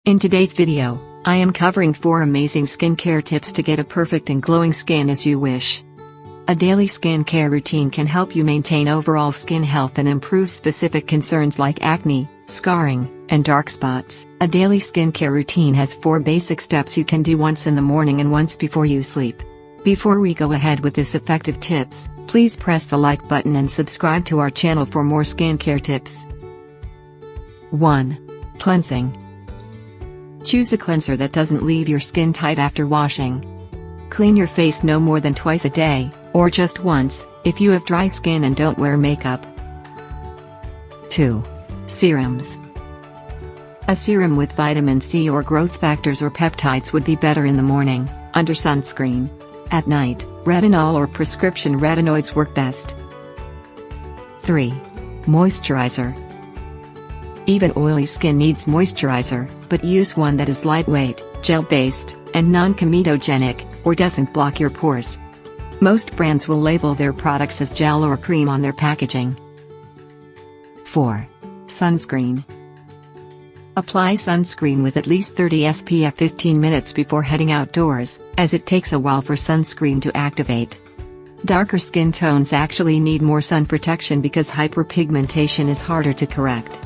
In today's video, I am covering 4 amazing skincare tips to get a perfect and glowing skin as you wish. A daily skincare routine can help you maintain overall skin health and improve specific concerns like acne, scarring, and dark spots. A daily skincare routine has 4 basic steps you can do once in the morning and once before you sleep. Before we go ahead with this effective tips, please press the like button and subscribe to our channel for more skincare tips. 1. Cleansing. Choose a cleanser that doesn't leave your skin tight after washing. Clean your face no more than twice a day, or just once, if you have dry skin and don't wear makeup. 2. Serums. A serum with vitamin C or growth factors or peptides would be better in the morning, under sunscreen. At night, retinol or prescription retinoids work best. 3. Moisturizer. Even oily skin needs moisturizer, but use one that is lightweight, gel-based, and non-comedogenic, or doesn't block your pores. Most brands will label their products as gel or cream on their packaging. 4. Sunscreen. Apply sunscreen with at least 30 SPF 15 minutes before heading outdoors, as it takes a while for sunscreen to activate. Darker skin tones actually need more sun protection because hyperpigmentation is harder to correct.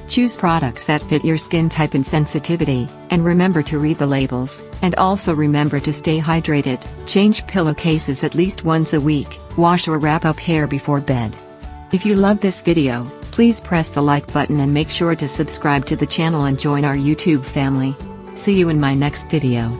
Choose products that fit your skin type and sensitivity, and remember to read the labels, and also remember to stay hydrated. Change pillowcases at least once a week, wash or wrap up hair before bed. If you love this video, please press the like button and make sure to subscribe to the channel and join our YouTube family. See you in my next video.